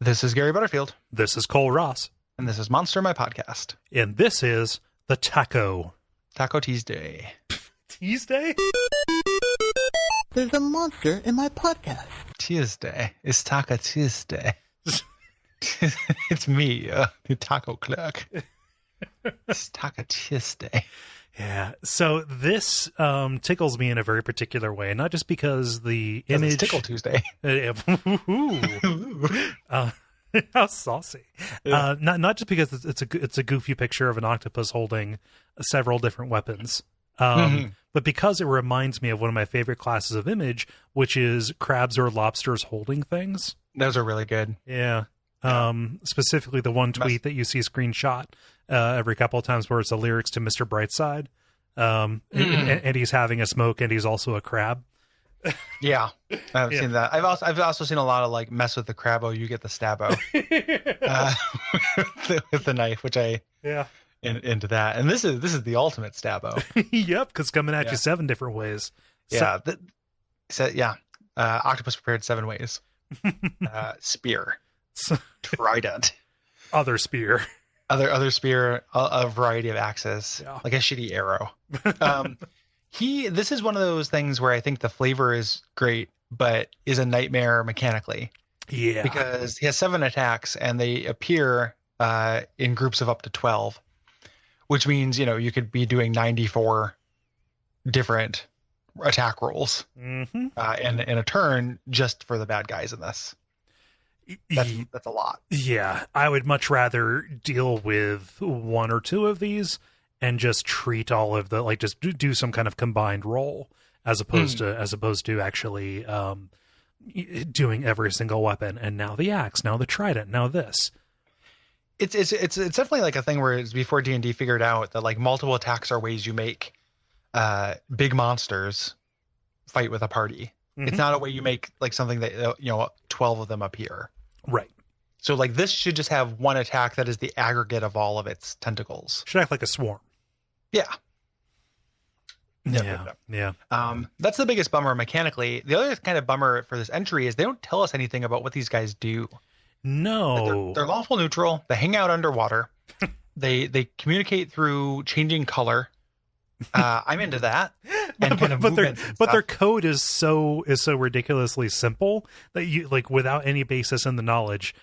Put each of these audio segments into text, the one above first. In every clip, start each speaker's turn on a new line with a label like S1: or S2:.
S1: This is Gary Butterfield.
S2: This is Cole Ross.
S1: And this is Monster, my podcast.
S2: And this is the Tako.
S1: Taco Tuesday.
S2: Tuesday?
S3: There's a monster in my podcast.
S1: Tuesday. It's Taco Tuesday. It's me, the taco clerk. It's Taco Tuesday.
S2: Yeah, so this tickles me in a very particular way, not just because the image...
S1: It's Tickle Tuesday.
S2: How saucy.
S1: Yeah.
S2: Not just because it's a goofy picture of an octopus holding several different weapons, but because it reminds me of one of my favorite classes of image, which is crabs or lobsters holding things.
S1: Those are really good.
S2: Yeah. Specifically the one tweet that you see screenshot every couple of times where it's the lyrics to Mr. Brightside. And he's having a smoke and he's also a crab.
S1: Yeah, I've seen that. I've also seen a lot of like mess with the crabbo, you get the stabbo with the knife, which I into that. And this is the ultimate stabbo.
S2: Yep, because coming at you 7 different ways.
S1: Octopus prepared 7 ways. Spear, trident,
S2: other spear,
S1: other spear, a variety of axes, like a shitty arrow. This is one of those things where I think the flavor is great, but is a nightmare mechanically.
S2: Yeah.
S1: Because he has 7 attacks and they appear in groups of up to 12, which means, you could be doing 94 different attack rolls in a turn just for the bad guys in this. That's a lot. Yeah.
S2: I would much rather deal with 1 or 2 of these and just treat all of the, like, just do some kind of combined roll as opposed to actually doing every single weapon. And now the axe, now the trident, now this.
S1: It's definitely like a thing where it's before D&D figured out that like multiple attacks are ways you make big monsters fight with a party. It's not a way you make like something that 12 of them appear.
S2: Right.
S1: So like this should just have 1 attack that is the aggregate of all of its tentacles.
S2: Should act like a swarm.
S1: Yeah. That's the biggest bummer mechanically. The other kind of bummer for this entry is they don't tell us anything about what these guys do.
S2: No.
S1: Like they're lawful neutral. They hang out underwater. They communicate through changing color. I'm into that.
S2: But their code is so ridiculously simple that you, like, without any basis in the knowledge,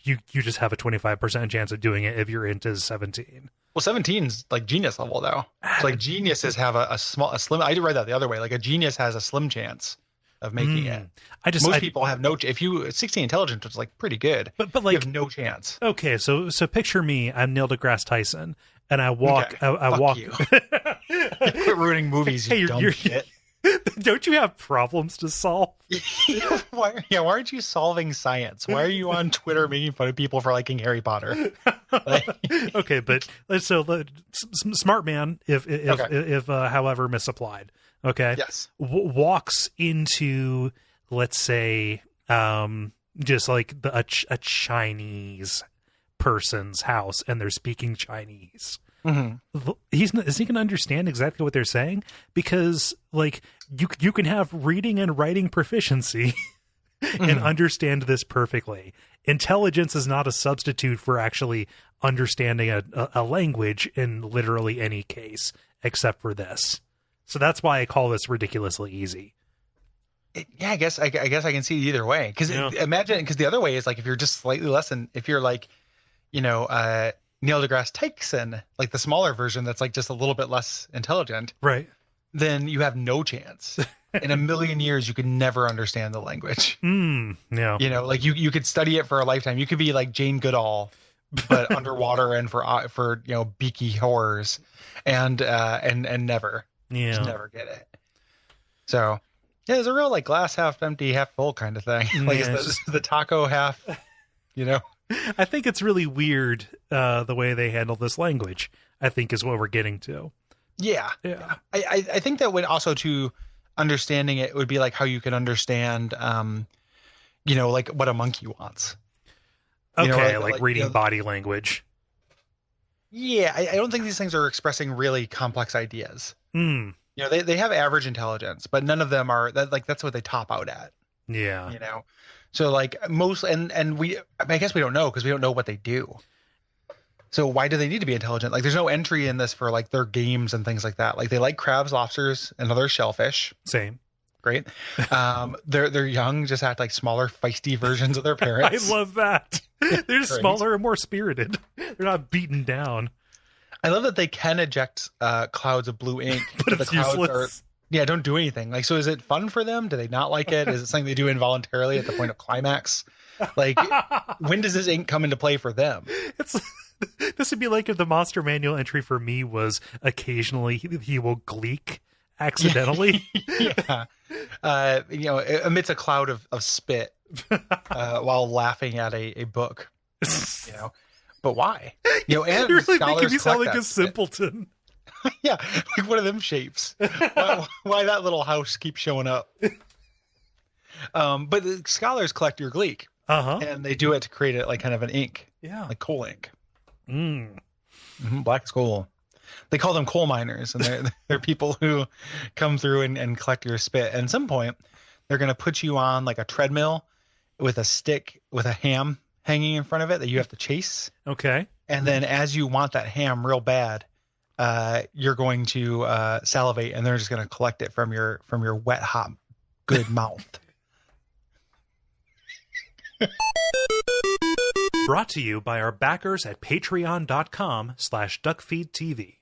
S2: you just have a 25% chance of doing it if you're into 17.
S1: Well, 17's like genius level though. It's like geniuses have a slim. I did read that the other way. Like a genius has a slim chance of making it. Most people have no. If you 16 intelligence is like pretty good, but like you have no chance.
S2: Okay, so picture me. I'm Neil deGrasse Tyson, and I walk.
S1: Okay,
S2: I walk.
S1: You. Quit ruining movies, you dumb shit.
S2: Don't you have problems to solve?
S1: Why aren't you solving science? Why are you on Twitter making fun of people for liking Harry Potter?
S2: Okay, but smart man, if however misapplied. Okay.
S1: Yes.
S2: Walks into, let's say, just like a Chinese person's house, and they're speaking Chinese. Is he going to understand exactly what they're saying? Because like you can have reading and writing proficiency and understand this perfectly. Intelligence is not a substitute for actually understanding a language in literally any case except for this. So that's why I call this ridiculously easy.
S1: I guess I can see it either way. Because imagine, because the other way is like if you're just slightly less than, if you're like, Neil deGrasse Tyson, like the smaller version that's like just a little bit less intelligent,
S2: right?
S1: Then you have no chance. In a million years, you could never understand the language.
S2: Yeah.
S1: Like you could study it for a lifetime. You could be like Jane Goodall, but underwater and for beaky horrors, and never, just never get it. So yeah, it's a real like glass half empty, half full kind of thing. Like it's the taco half,
S2: I think it's really weird the way they handle this language, I think is what we're getting to.
S1: Yeah. I think that would also to understanding it would be like how you can understand, like what a monkey wants.
S2: Okay, like reading body language.
S1: Yeah, I don't think these things are expressing really complex ideas. They have average intelligence, but none of them are that. Like that's what they top out at.
S2: Yeah.
S1: So like most, and I guess we don't know because we don't know what they do. So why do they need to be intelligent? Like there's no entry in this for like their games and things like that. Like they like crabs, lobsters, and other shellfish.
S2: Same.
S1: Great. They're young, just act like smaller, feisty versions of their parents.
S2: I love that. They're just
S1: Great.
S2: smaller and more spirited. They're not beaten down.
S1: I love that they can eject clouds of blue ink,
S2: But
S1: the
S2: it's
S1: clouds
S2: useless.
S1: don't do anything. Like, so is it fun for them? Do they not like it? Is it something they do involuntarily at the point of climax? Like, when does this ink come into play for them?
S2: This would be like if the monster manual entry for me was occasionally he will gleek accidentally.
S1: Yeah. Emits a cloud of spit while laughing at a book. But why? And
S2: You're really
S1: scholars
S2: making me sound
S1: collect
S2: like a
S1: that spit.
S2: simpleton.
S1: Yeah, like what are them shapes? Why that little house keeps showing up? But the scholars collect your gleek, and they do it to create it like kind of an ink, like coal ink. Black coal. They call them coal miners, and they're people who come through and collect your spit. And at some point, they're going to put you on like a treadmill with a stick with a ham hanging in front of it that you have to chase.
S2: Okay.
S1: And then as you want that ham real bad, you're going to salivate, and they're just going to collect it from your wet, hot, good mouth.
S2: Brought to you by our backers at patreon.com/duckfeed.tv.